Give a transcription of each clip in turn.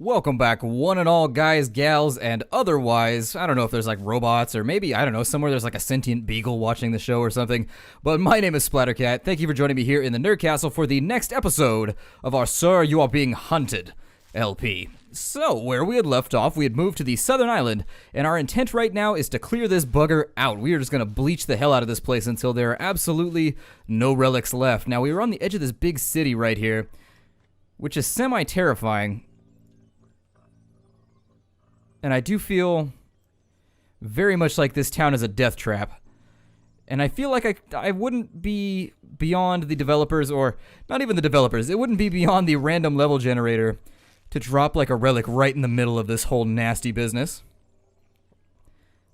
Welcome back, one and all guys, gals, and otherwise. I don't know if there's like robots or maybe, I don't know, somewhere there's like a sentient beagle watching the show or something. But my name is Splattercat. Thank you for joining me here in the Nerd Castle for the next episode of our Sir, You Are Being Hunted LP. So, where we had left off, we had moved to the southern island, and our intent right now is to clear this bugger out. We are just going to bleach the hell out of this place until there are absolutely no relics left. Now, we were on the edge of this big city right here, which is semi-terrifying. And I do feel very much like this town is a death trap. And I feel like I wouldn't be beyond the developers, or not even the developers, it wouldn't be beyond the random level generator to drop like a relic right in the middle of this whole nasty business.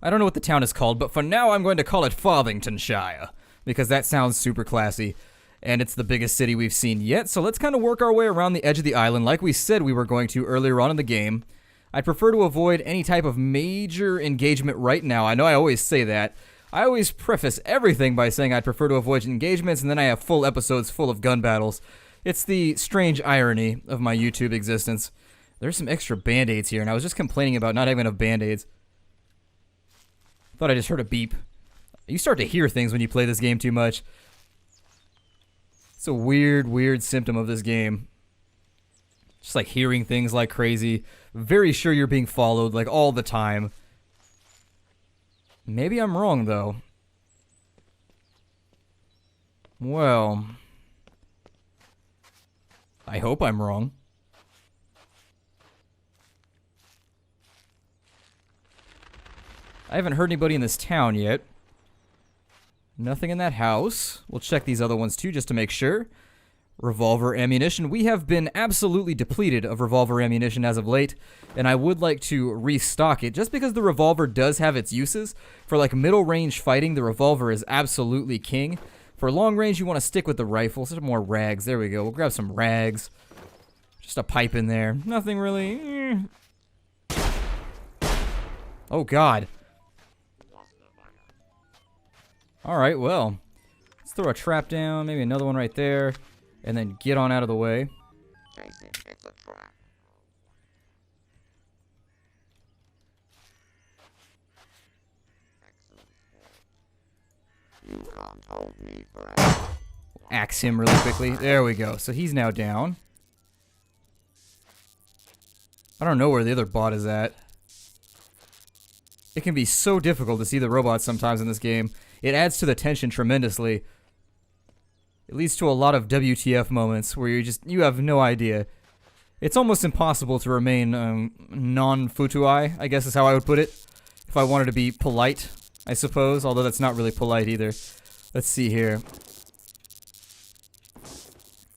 I don't know what the town is called, but for now I'm going to call it Farthingtonshire, because that sounds super classy. And it's the biggest city we've seen yet, so let's kind of work our way around the edge of the island like we said we were going to earlier on in the game. I'd prefer to avoid any type of major engagement right now. I know I always say that. I always preface everything by saying I'd prefer to avoid engagements, and then I have full episodes full of gun battles. It's the strange irony of my YouTube existence. There's some extra band-aids here, and I was just complaining about not having enough band-aids. Thought I just heard a beep. You start to hear things when you play this game too much. It's a weird, weird symptom of this game. Just like hearing things like crazy. Very sure you're being followed, like, all the time. Maybe I'm wrong, though. Well, I hope I'm wrong. I haven't heard anybody in this town yet. Nothing in that house. We'll check these other ones, too, just to make sure. Revolver ammunition. We have been absolutely depleted of revolver ammunition as of late, and I would like to restock it just because the revolver does have its uses. For like middle range fighting, the revolver is absolutely king. For long range, you want to stick with the rifle. Some more rags. There we go. We'll grab some rags. Just a pipe in there. Nothing really. Oh god. Alright, well. Let's throw a trap down. Maybe another one right there. And then get on out of the way. Axe him really quickly. There we go. So he's now down. I don't know where the other bot is at. It can be so difficult to see the robots sometimes in this game. It adds to the tension tremendously. It leads to a lot of WTF moments where you have no idea. It's almost impossible to remain non-futui, I guess is how I would put it. If I wanted to be polite, I suppose, although that's not really polite either. Let's see here.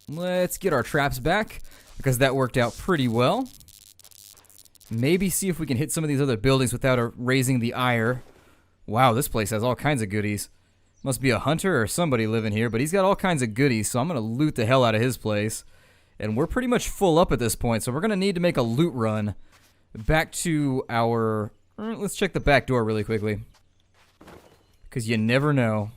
Let's get our traps back, because that worked out pretty well. Maybe see if we can hit some of these other buildings without raising the ire. Wow, this place has all kinds of goodies. Must be a hunter or somebody living here, but he's got all kinds of goodies, so I'm going to loot the hell out of his place. And we're pretty much full up at this point, so we're going to need to make a loot run. Back to our... Let's check the back door really quickly. Because you never know.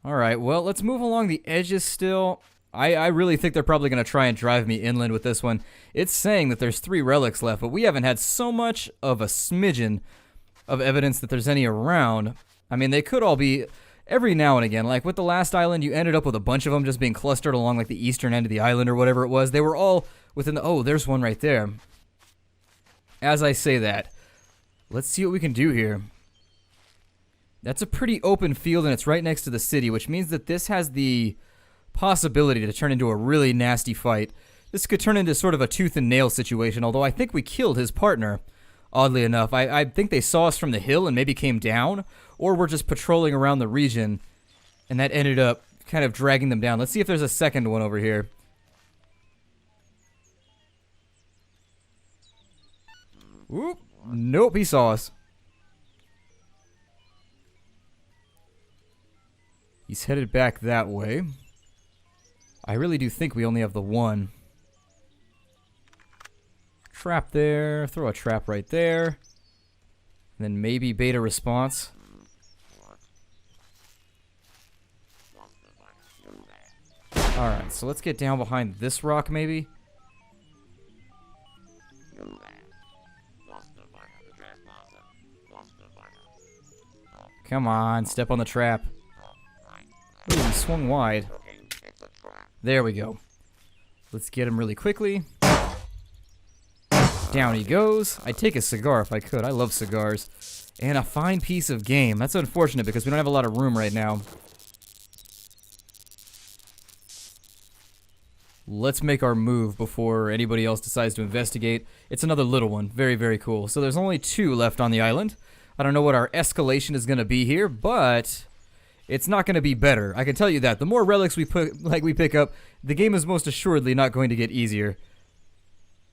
Alright, well, let's move along the edges still. I really think they're probably going to try and drive me inland with this one. It's saying that there's 3 relics left, but we haven't had so much of a smidgen of evidence that there's any around. I mean, they could all be every now and again. Like with the last island, you ended up with a bunch of them just being clustered along like the eastern end of the island or whatever it was. They were all within the... Oh, there's one right there. As I say that, let's see what we can do here. That's a pretty open field, and it's right next to the city, which means that this has the possibility to turn into a really nasty fight. This could turn into sort of a tooth and nail situation, although I think we killed his partner. Oddly enough, I think they saw us from the hill and maybe came down, or we're just patrolling around the region, and that ended up kind of dragging them down. Let's see if there's a second one over here. Oop. Nope, he saw us. He's headed back that way. I really do think we only have the one. Trap there, throw a trap right there. And then maybe beta response. Alright, so let's get down behind this rock maybe. Come on, step on the trap. Ooh, he swung wide. There we go. Let's get him really quickly. Down he goes. I'd take a cigar if I could. I love cigars. And a fine piece of game. That's unfortunate because we don't have a lot of room right now. Let's make our move before anybody else decides to investigate. It's another little one. Very, very cool. So there's only 2 left on the island. I don't know what our escalation is going to be here, but it's not going to be better. I can tell you that. The more relics we pick up, the game is most assuredly not going to get easier.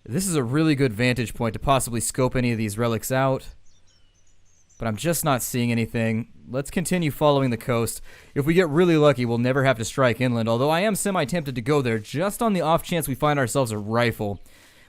This is a really good vantage point to possibly scope any of these relics out. But I'm just not seeing anything. Let's continue following the coast. If we get really lucky, we'll never have to strike inland, although I am semi-tempted to go there just on the off chance we find ourselves a rifle.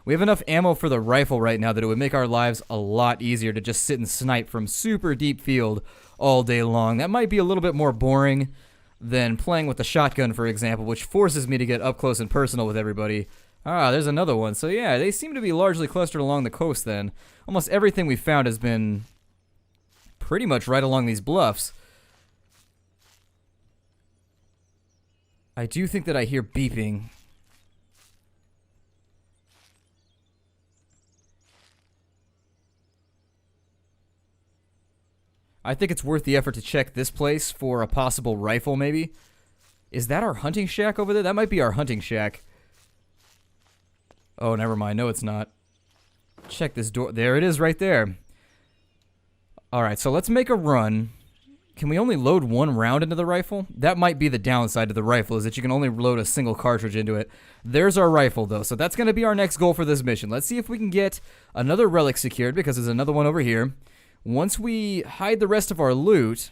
We have enough ammo for the rifle right now that it would make our lives a lot easier to just sit and snipe from super deep field all day long. That might be a little bit more boring than playing with the shotgun, for example, which forces me to get up close and personal with everybody. Ah, there's another one. So yeah, they seem to be largely clustered along the coast then. Almost everything we found has been pretty much right along these bluffs. I do think that I hear beeping. I think it's worth the effort to check this place for a possible rifle, maybe. Is that our hunting shack over there? That might be our hunting shack. Oh, never mind. No, it's not. Check this door. There it is right there. Alright, so let's make a run. Can we only load 1 round into the rifle? That might be the downside to the rifle, is that you can only load a single cartridge into it. There's our rifle, though, so that's going to be our next goal for this mission. Let's see if we can get another relic secured, because there's another one over here. Once we hide the rest of our loot,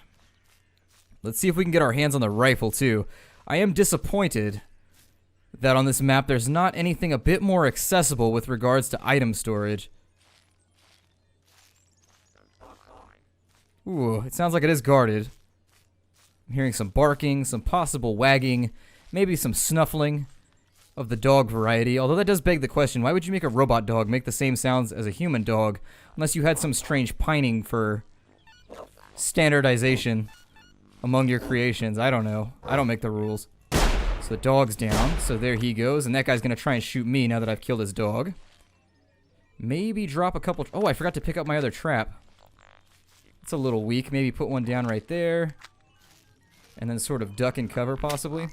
let's see if we can get our hands on the rifle, too. I am disappointed that on this map there's not anything a bit more accessible with regards to item storage. Ooh, it sounds like it is guarded. I'm hearing some barking, some possible wagging, maybe some snuffling of the dog variety. Although that does beg the question, why would you make a robot dog make the same sounds as a human dog? Unless you had some strange pining for standardization among your creations. I don't know. I don't make the rules. So the dog's down, so there he goes. And that guy's going to try and shoot me now that I've killed his dog. Maybe drop a couple... Oh, I forgot to pick up my other trap. It's a little weak. Maybe put one down right there. And then sort of duck and cover, possibly.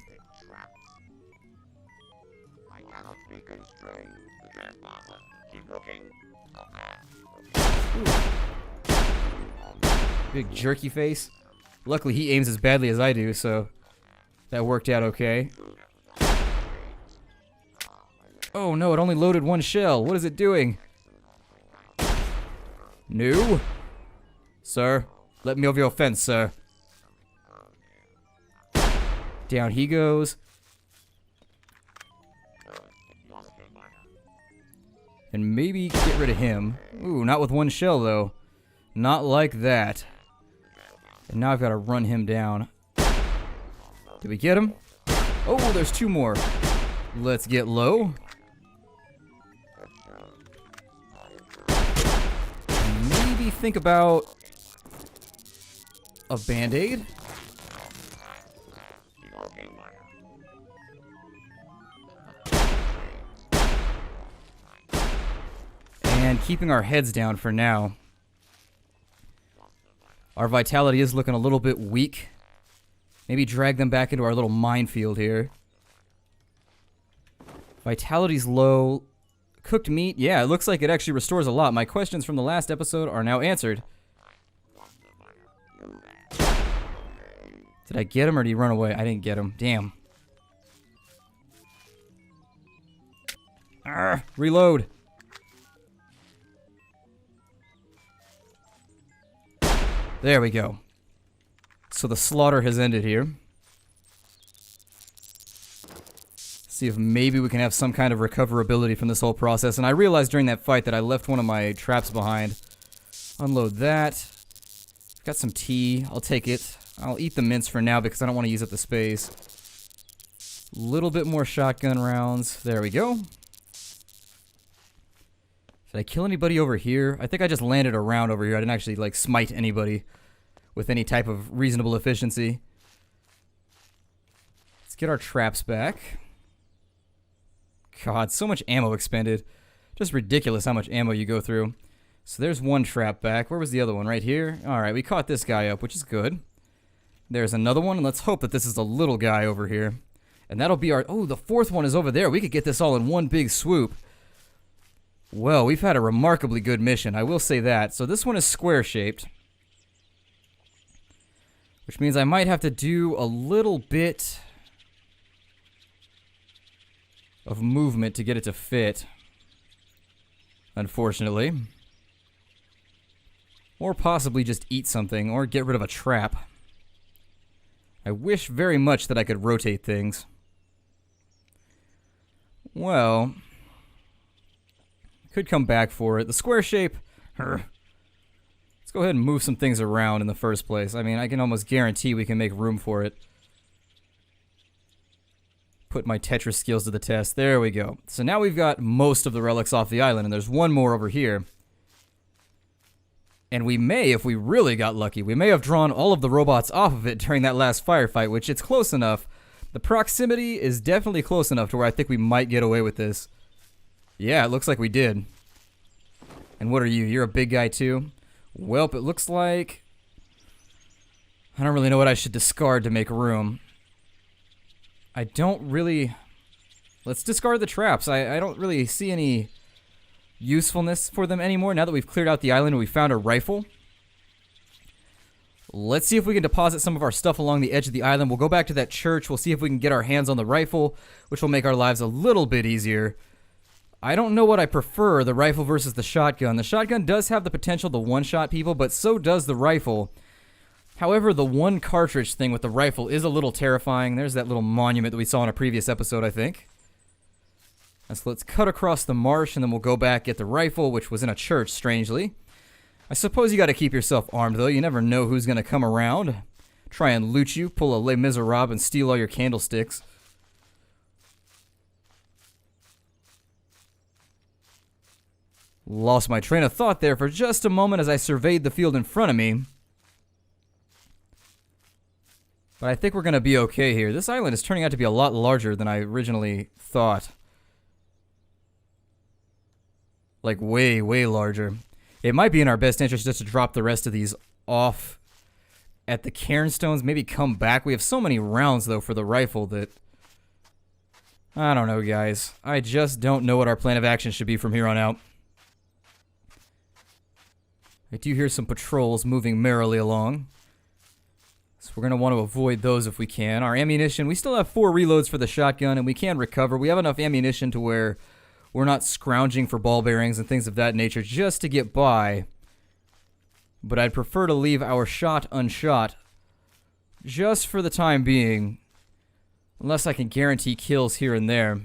Ooh. Big jerky face. Luckily, he aims as badly as I do, so that worked out okay. Oh no, it only loaded 1 shell. What is it doing? No. Sir, let me over your fence, sir. Down he goes. And maybe get rid of him. Ooh, not with 1 shell, though. Not like that. And now I've got to run him down. Did we get him? Oh, there's 2 more. Let's get low. And maybe think about a band-aid. And keeping our heads down for now. Our vitality is looking a little bit weak. Maybe drag them back into our little minefield here. Vitality's low. Cooked meat, yeah, it looks like it actually restores a lot. My questions from the last episode are now answered. Did I get him or did he run away? I didn't get him. Damn. Arrgh, reload. There we go. So the slaughter has ended here. See if maybe we can have some kind of recoverability from this whole process. And I realized during that fight that I left one of my traps behind. Unload that. Got some tea. I'll take it. I'll eat the mince for now because I don't want to use up the space. Little bit more shotgun rounds. There we go. Did I kill anybody over here? I think I just landed a round over here. I didn't actually, like, smite anybody. with any type of reasonable efficiency. Let's get our traps back. God, so much ammo expended. Just ridiculous how much ammo you go through. So there's one trap back. Where was the other one? Right here? Alright, we caught this guy up, which is good. There's another one, and let's hope that this is the little guy over here. And that'll be our... Oh, the fourth one is over there. We could get this all in one big swoop. Well, we've had a remarkably good mission, I will say that. So this one is square-shaped. Which means I might have to do a little bit of movement to get it to fit. Unfortunately. Or possibly just eat something, or get rid of a trap. I wish very much that I could rotate things. Well, could come back for it. The square shape, let's go ahead and move some things around in the first place. I mean, I can almost guarantee we can make room for it. Put my Tetris skills to the test. There we go. So now we've got most of the relics off the island, and there's one more over here. And we may, if we really got lucky, we may have drawn all of the robots off of it during that last firefight, which it's close enough. The proximity is definitely close enough to where I think we might get away with this. Yeah, it looks like we did. And what are you? You're a big guy too? Welp, it looks like... I don't really know what I should discard to make room. I don't really... Let's discard the traps. I don't really see any usefulness for them anymore now that we've cleared out the island and we found a rifle. Let's see if we can deposit some of our stuff along the edge of the island. We'll go back to that church. We'll see if we can get our hands on the rifle, which will make our lives a little bit easier. I don't know what I prefer, the rifle versus the shotgun. The shotgun does have the potential to one-shot people, but so does the rifle. However, the one cartridge thing with the rifle is a little terrifying. There's that little monument that we saw in a previous episode, I think. So let's cut across the marsh, and then we'll go back, get the rifle, which was in a church, strangely. I suppose you gotta keep yourself armed, though. You never know who's gonna come around. Try and loot you, pull a Les Miserables, and steal all your candlesticks. Lost my train of thought there for just a moment as I surveyed the field in front of me. But I think we're gonna be okay here. This island is turning out to be a lot larger than I originally thought. Like, way, way larger. It might be in our best interest just to drop the rest of these off at the cairnstones. Maybe come back. We have so many rounds, though, for the rifle that... I don't know, guys. I just don't know what our plan of action should be from here on out. I do hear some patrols moving merrily along. So we're going to want to avoid those if we can. Our ammunition, we still have 4 reloads for the shotgun, and we can recover. We have enough ammunition to where... we're not scrounging for ball bearings and things of that nature just to get by. But I'd prefer to leave our shot unshot just for the time being. Unless I can guarantee kills here and there.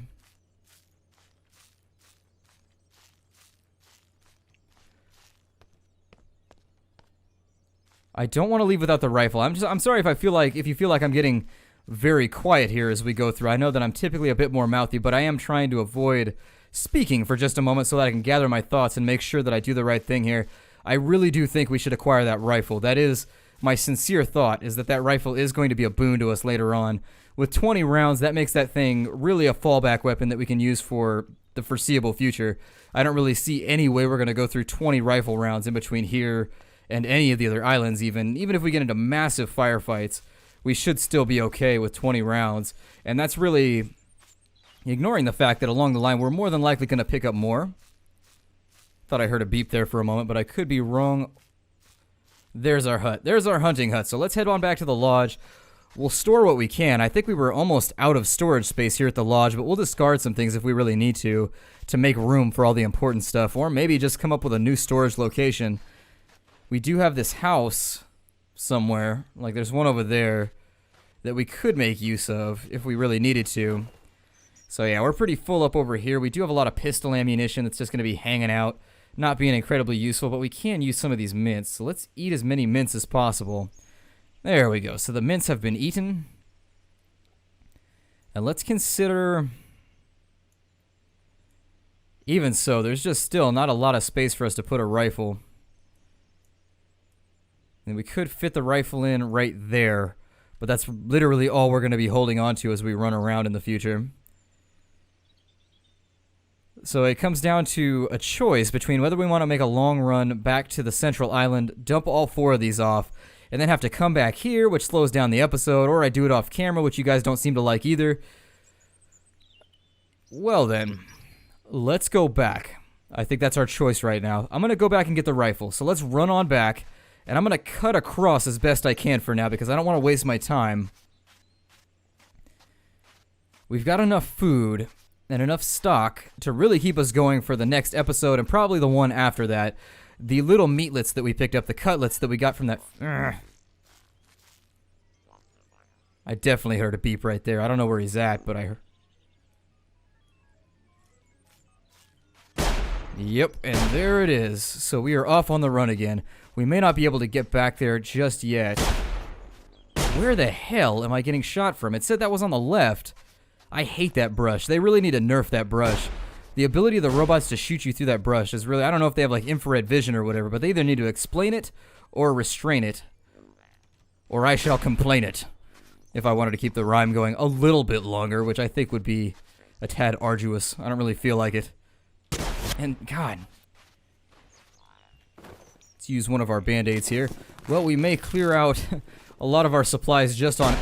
I don't want to leave without the rifle. I'm sorry if you feel like I'm getting very quiet here as we go through. I know that I'm typically a bit more mouthy, but I am trying to avoid speaking for just a moment so that I can gather my thoughts and make sure that I do the right thing here. I really do think we should acquire that rifle. That is my sincere thought, is that rifle is going to be a boon to us later on. With 20 rounds, that makes that thing really a fallback weapon that we can use for the foreseeable future. I don't really see any way we're going to go through 20 rifle rounds in between here and any of the other islands even. Even if we get into massive firefights, we should still be okay with 20 rounds. And that's really... ignoring the fact that along the line we're more than likely going to pick up more. Thought I heard a beep there for a moment, but I could be wrong. There's our hut. There's our hunting hut. So let's head on back to the lodge. We'll store what we can. I think we were almost out of storage space here at the lodge, but we'll discard some things if we really need to make room for all the important stuff, or maybe just come up with a new storage location. We do have this house somewhere. Like there's one over there that we could make use of if we really needed to. So yeah, we're pretty full up over here. We do have a lot of pistol ammunition that's just going to be hanging out, not being incredibly useful, but we can use some of these mints. So let's eat as many mints as possible. There we go. So the mints have been eaten. And let's consider... even so, there's just still not a lot of space for us to put a rifle. And we could fit the rifle in right there, but that's literally all we're going to be holding on to as we run around in the future. So it comes down to a choice between whether we want to make a long run back to the central island, dump all 4 of these off, and then have to come back here, which slows down the episode, or I do it off camera, which you guys don't seem to like either. Well then, let's go back. I think that's our choice right now. I'm going to go back and get the rifle, so let's run on back. And I'm going to cut across as best I can for now because I don't want to waste my time. We've got enough food and enough stock to really keep us going for the next episode and probably the one after that. The little meatlets that we picked up, the cutlets that we got from that... I definitely heard a beep right there. I don't know where he's at, but I heard... Yep, and there it is. So we are off on the run again. We may not be able to get back there just yet. Where the hell am I getting shot from? It said that was on the left. I hate that brush. They really need to nerf that brush. The ability of the robots to shoot you through that brush is really... I don't know if they have like infrared vision or whatever, but they either need to explain it or restrain it. Or I shall complain it. If I wanted to keep the rhyme going a little bit longer, which I think would be a tad arduous. I don't really feel like it. And, God... Let's use one of our band-aids here. Well, we may clear out a lot of our supplies just on...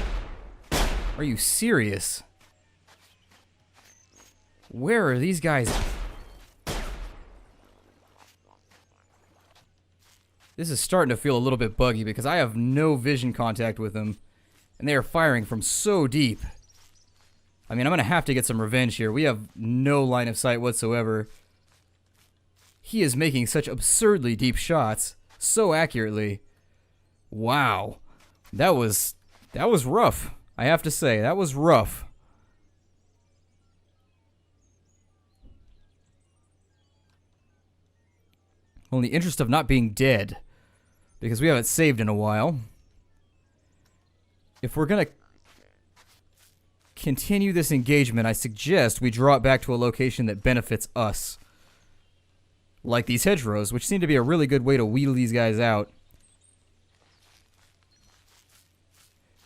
Are you serious? Where are these guys? This is starting to feel a little bit buggy because I have no vision contact with them. And they are firing from so deep. I mean, I'm going to have to get some revenge here. We have no line of sight whatsoever. He is making such absurdly deep shots, so accurately. Wow. That was rough. I have to say, that was rough. Well, in the interest of not being dead, because we haven't saved in a while, if we're going to continue this engagement, I suggest we draw it back to a location that benefits us. Like these hedgerows, which seem to be a really good way to wheedle these guys out.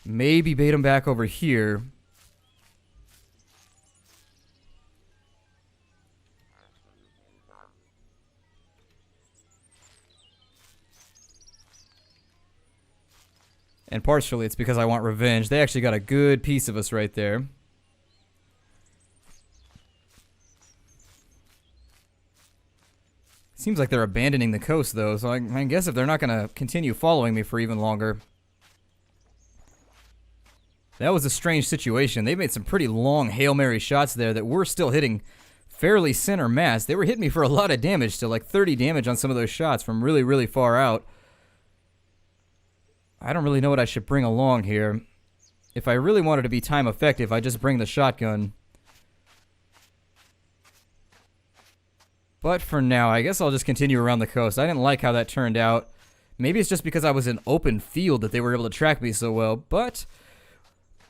Maybe bait them back over here. And partially it's because I want revenge. They actually got a good piece of us right there. Seems like they're abandoning the coast, though, so I guess if they're not going to continue following me for even longer. That was a strange situation. They made some pretty long Hail Mary shots there that were still hitting fairly center mass. They were hitting me for a lot of damage still, like 30 damage on some of those shots from really, really far out. I don't really know what I should bring along here. If I really wanted to be time effective, I'd just bring the shotgun. But for now, I guess I'll just continue around the coast. I didn't like how that turned out. Maybe it's just because I was in open field that they were able to track me so well, but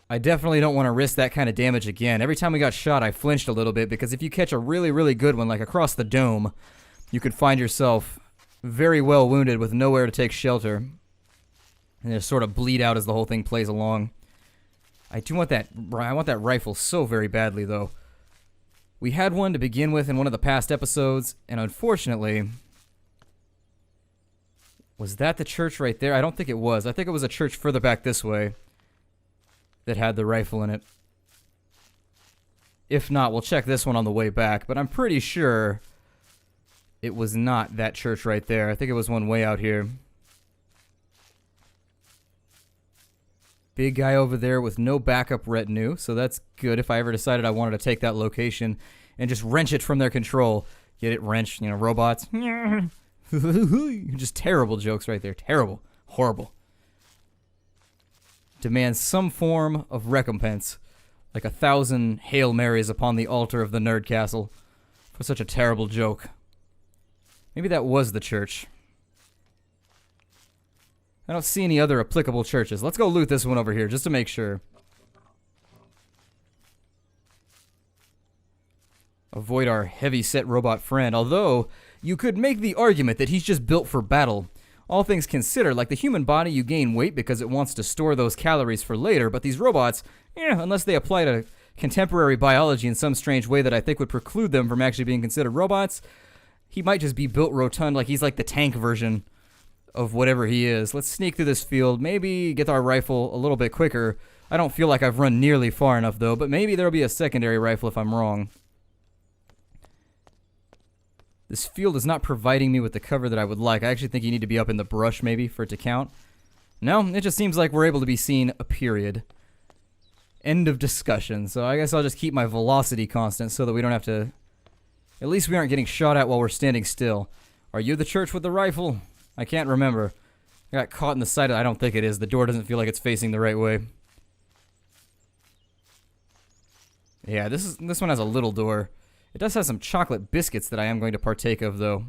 I definitely don't want to risk that kind of damage again. Every time we got shot, I flinched a little bit, because if you catch a really, really good one, like across the dome, you could find yourself very well wounded with nowhere to take shelter. And just sort of bleed out as the whole thing plays along. I want that rifle so very badly, though. We had one to begin with in one of the past episodes, and unfortunately... Was that the church right there? I don't think it was. I think it was a church further back this way that had the rifle in it. If not, we'll check this one on the way back, but I'm pretty sure it was not that church right there. I think it was one way out here. Big guy over there with no backup retinue, so that's good if I ever decided I wanted to take that location and just wrench it from their control. Get it wrenched, you know, robots. Just terrible jokes right there. Terrible. Horrible. Demands some form of recompense, like 1,000 Hail Marys upon the altar of the Nerd Castle, for such a terrible joke. Maybe that was the church. I don't see any other applicable churches. Let's go loot this one over here, just to make sure. Avoid our heavy-set robot friend, although you could make the argument that he's just built for battle. all things considered. Like the human body, you gain weight because it wants to store those calories for later, but these robots, unless they apply to contemporary biology in some strange way that I think would preclude them from actually being considered robots, he might just be built rotund, like he's like the tank version of whatever he is. Let's sneak through this field, maybe get our rifle a little bit quicker. I don't feel like I've run nearly far enough, though, but maybe there'll be a secondary rifle if I'm wrong. This field is not providing me with the cover that I would like. I actually think you need to be up in the brush, maybe, for it to count. No, it just seems like we're able to be seen, a period. End of discussion. So I guess I'll just keep my velocity constant so that we don't have to... At least we aren't getting shot at while we're standing still. Are you the church with the rifle? I can't remember. I got caught in the side of... I don't think it is. The door doesn't feel like it's facing the right way. Yeah, this one has a little door. It does have some chocolate biscuits that I am going to partake of, though.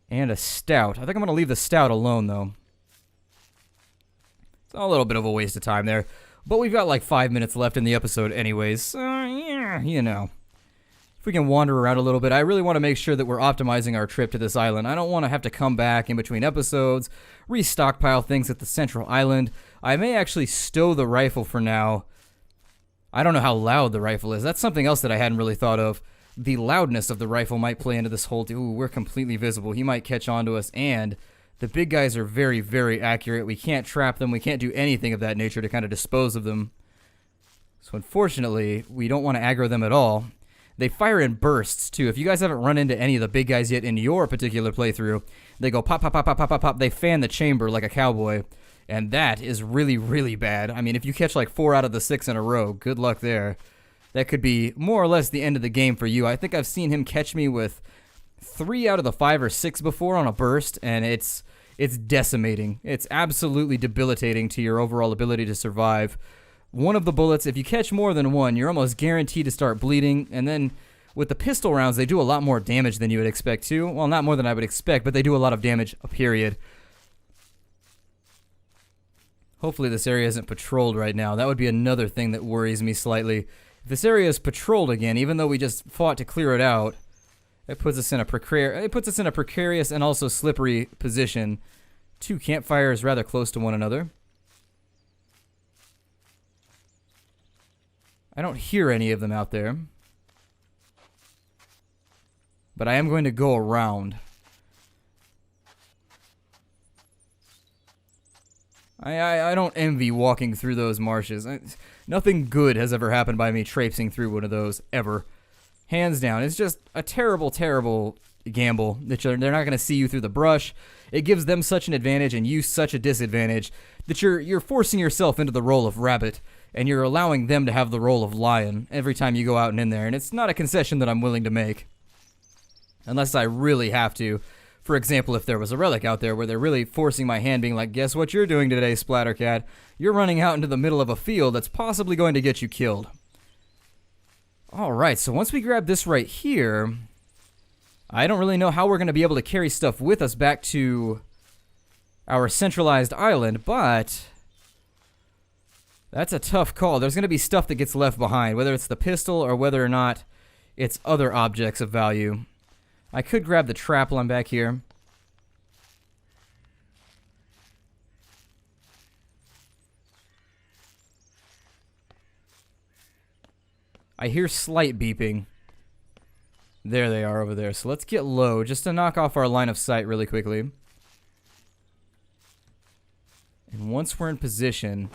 And a stout. I think I'm going to leave the stout alone, though. It's a little bit of a waste of time there. But we've got like 5 minutes left in the episode anyways. So, yeah, you know. If we can wander around a little bit, I really want to make sure that we're optimizing our trip to this island. I don't want to have to come back in between episodes, restockpile things at the central island. I may actually stow the rifle for now. I don't know how loud the rifle is. That's something else that I hadn't really thought of. The loudness of the rifle might play into this whole... Ooh, we're completely visible. He might catch on to us, and the big guys are very, very accurate. We can't trap them. We can't do anything of that nature to kind of dispose of them. So unfortunately, we don't want to aggro them at all. They fire in bursts, too. If you guys haven't run into any of the big guys yet in your particular playthrough, they go pop, pop, pop, pop, pop, pop, pop. They fan the chamber like a cowboy. And that is really, really bad. I mean, if you catch like 4 out of the 6 in a row, good luck there. That could be more or less the end of the game for you. I think I've seen him catch me with 3 out of the 5 or 6 before on a burst, and it's decimating. It's absolutely debilitating to your overall ability to survive. One of the bullets, if you catch more than one, you're almost guaranteed to start bleeding, and then with the pistol rounds, they do a lot more damage than you would expect to. Well, not more than I would expect, but they do a lot of damage, period. Hopefully this area isn't patrolled right now. That would be another thing that worries me slightly. If this area is patrolled again, even though we just fought to clear it out, it puts us in a precarious and also slippery position. 2 campfires rather close to one another. I don't hear any of them out there. But I am going to go around. I don't envy walking through those marshes. Nothing good has ever happened by me traipsing through one of those, ever. Hands down. It's just a terrible, terrible gamble. That they're not going to see you through the brush. It gives them such an advantage and you such a disadvantage that you're forcing yourself into the role of rabbit, and you're allowing them to have the role of lion every time you go out and in there, and it's not a concession that I'm willing to make. Unless I really have to. For example, if there was a relic out there where they're really forcing my hand, being like, guess what you're doing today, Splattercat? You're running out into the middle of a field that's possibly going to get you killed. Alright, so once we grab this right here, I don't really know how we're going to be able to carry stuff with us back to our centralized island, but that's a tough call. There's going to be stuff that gets left behind, whether it's the pistol or whether or not it's other objects of value. I could grab the trap while I'm back here. I hear slight beeping. There they are over there. So let's get low just to knock off our line of sight really quickly. And once we're in position,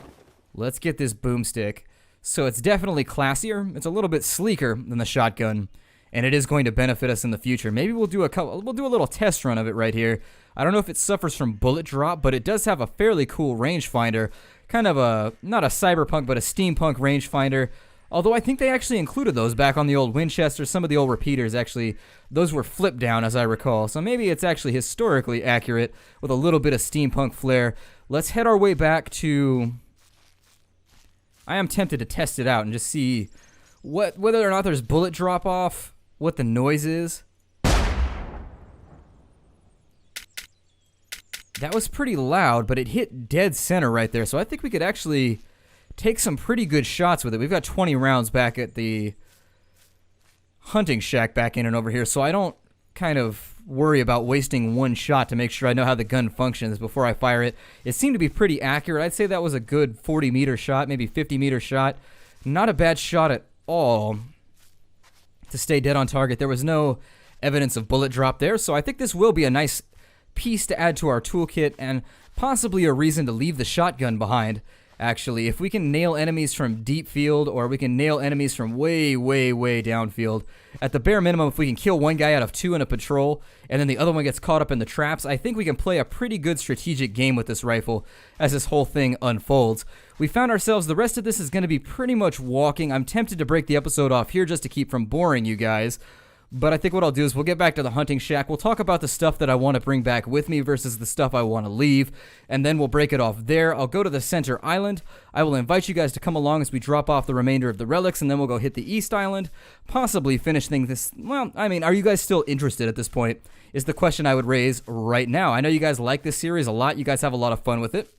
let's get this boomstick. So it's definitely classier. It's a little bit sleeker than the shotgun. And it is going to benefit us in the future. Maybe we'll do a little test run of it right here. I don't know if it suffers from bullet drop, but it does have a fairly cool rangefinder. Kind of a, not a cyberpunk, but a steampunk rangefinder. Although I think they actually included those back on the old Winchester. Some of the old repeaters, actually, those were flipped down, as I recall. So maybe it's actually historically accurate with a little bit of steampunk flair. Let's head our way back to... I am tempted to test it out and just see whether or not there's bullet drop off. What the noise is. That was pretty loud, but it hit dead center right there. So I think we could actually take some pretty good shots with it. We've got 20 rounds back at the hunting shack back in and over here. So I don't kind of worry about wasting one shot to make sure I know how the gun functions before I fire it. It seemed to be pretty accurate. I'd say that was a good 40-meter shot, maybe 50-meter shot. Not a bad shot at all to stay dead on target. There was no evidence of bullet drop there, so I think this will be a nice piece to add to our toolkit and possibly a reason to leave the shotgun behind. Actually, if we can nail enemies from deep field, or we can nail enemies from way, way, way downfield, at the bare minimum, if we can kill one guy out of 2 in a patrol, and then the other one gets caught up in the traps, I think we can play a pretty good strategic game with this rifle as this whole thing unfolds. We found ourselves, the rest of this is going to be pretty much walking. I'm tempted to break the episode off here just to keep from boring you guys. But I think what I'll do is we'll get back to the hunting shack. We'll talk about the stuff that I want to bring back with me versus the stuff I want to leave. And then we'll break it off there. I'll go to the center island. I will invite you guys to come along as we drop off the remainder of the relics. And then we'll go hit the east island. Possibly finish things well, I mean, are you guys still interested at this point? Is the question I would raise right now. I know you guys like this series a lot. You guys have a lot of fun with it.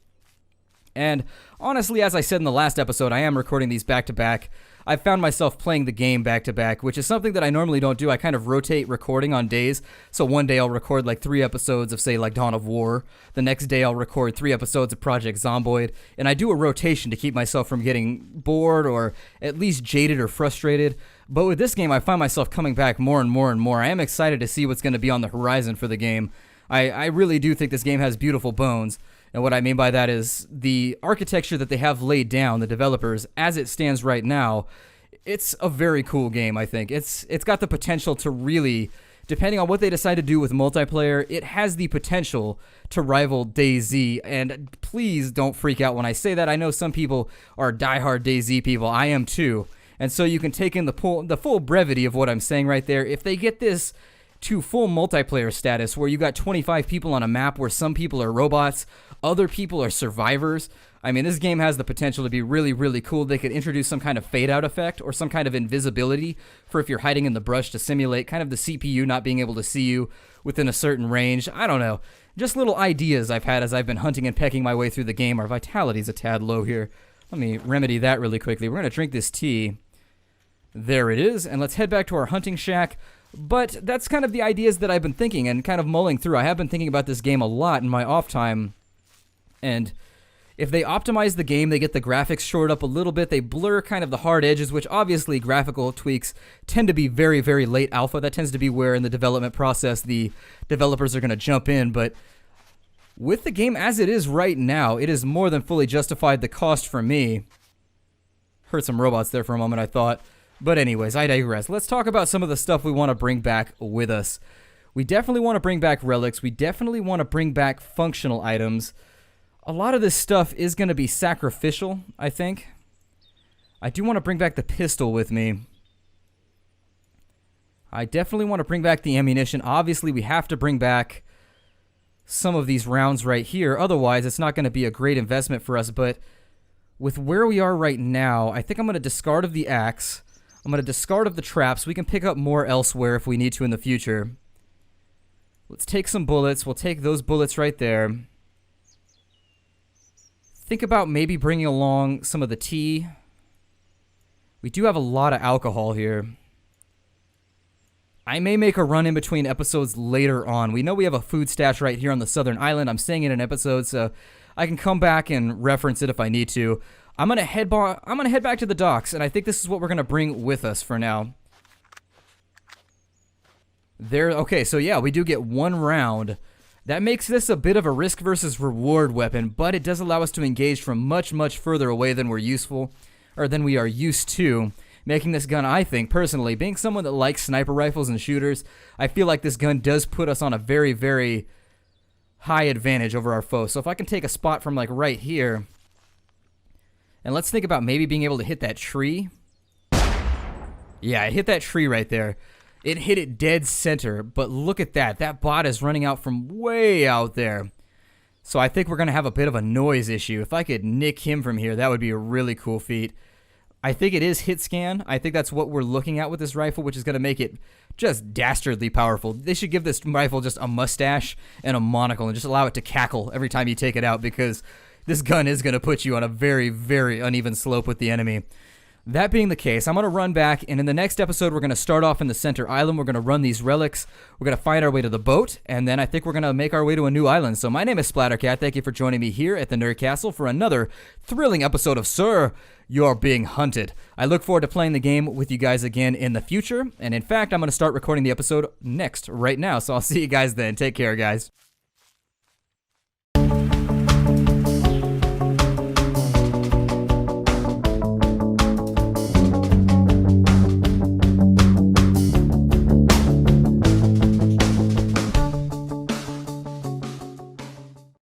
And honestly, as I said in the last episode, I am recording these back-to-back. I found myself playing the game back-to-back, which is something that I normally don't do. I kind of rotate recording on days. So one day I'll record like 3 episodes of, say, like Dawn of War. The next day I'll record 3 episodes of Project Zomboid. And I do a rotation to keep myself from getting bored or at least jaded or frustrated. But with this game, I find myself coming back more and more and more. I am excited to see what's going to be on the horizon for the game. I really do think this game has beautiful bones. And what I mean by that is the architecture that they have laid down, the developers, as it stands right now, it's a very cool game, I think. It's got the potential to really, depending on what they decide to do with multiplayer, it has the potential to rival DayZ. And please don't freak out when I say that. I know some people are diehard DayZ people. I am too. And so you can take in the full brevity of what I'm saying right there. If they get this to full multiplayer status where you got 25 people on a map where some people are robots, other people are survivors. I mean, this game has the potential to be really, really cool. They could introduce some kind of fade-out effect or some kind of invisibility for if you're hiding in the brush to simulate kind of the CPU not being able to see you within a certain range. I don't know. Just little ideas I've had as I've been hunting and pecking my way through the game. Our vitality's a tad low here. Let me remedy that really quickly. We're going to drink this tea. There it is. And let's head back to our hunting shack. But that's kind of the ideas that I've been thinking and kind of mulling through. I have been thinking about this game a lot in my off time. And if they optimize the game, they get the graphics shored up a little bit, they blur kind of the hard edges, which obviously graphical tweaks tend to be very, very late alpha. That tends to be where in the development process the developers are going to jump in. But with the game as it is right now, it is more than fully justified the cost for me. Heard some robots there for a moment, I thought. But anyways, I digress. Let's talk about some of the stuff we want to bring back with us. We definitely want to bring back relics. We definitely want to bring back functional items. A lot of this stuff is going to be sacrificial, I think. I do want to bring back the pistol with me. I definitely want to bring back the ammunition. Obviously, we have to bring back some of these rounds right here. Otherwise, it's not going to be a great investment for us. But with where we are right now, I think I'm going to discard of the axe. I'm going to discard of the traps. We can pick up more elsewhere if we need to in the future. Let's take some bullets. We'll take those bullets right there. Think about maybe bringing along some of the tea. We do have a lot of alcohol here. I may make a run in between episodes later on. We know we have a food stash right here on the southern island. I'm saying it in episodes, so I can come back and reference it if I need to. I'm gonna head back to the docks, and I think this is what we're gonna bring with us for now. Okay, so yeah, we do get 1 round. That makes this a bit of a risk versus reward weapon, but it does allow us to engage from much, much further away than than we are used to. Making this gun, I think, personally, being someone that likes sniper rifles and shooters, I feel like this gun does put us on a very, very high advantage over our foes. So if I can take a spot from like right here, and let's think about maybe being able to hit that tree. Yeah, I hit that tree right there. It hit it dead center, but look at that. That bot is running out from way out there. So I think we're going to have a bit of a noise issue. If I could nick him from here, that would be a really cool feat. I think it is hit scan. I think that's what we're looking at with this rifle, which is going to make it just dastardly powerful. They should give this rifle just a mustache and a monocle and just allow it to cackle every time you take it out, because this gun is going to put you on a very, very uneven slope with the enemy. That being the case, I'm going to run back, and in the next episode, we're going to start off in the center island. We're going to run these relics. We're going to find our way to the boat, and then I think we're going to make our way to a new island. So my name is Splattercat. Thank you for joining me here at the Nerd Castle for another thrilling episode of Sir, You're Being Hunted. I look forward to playing the game with you guys again in the future, and in fact, I'm going to start recording the episode right now. So I'll see you guys then. Take care, guys.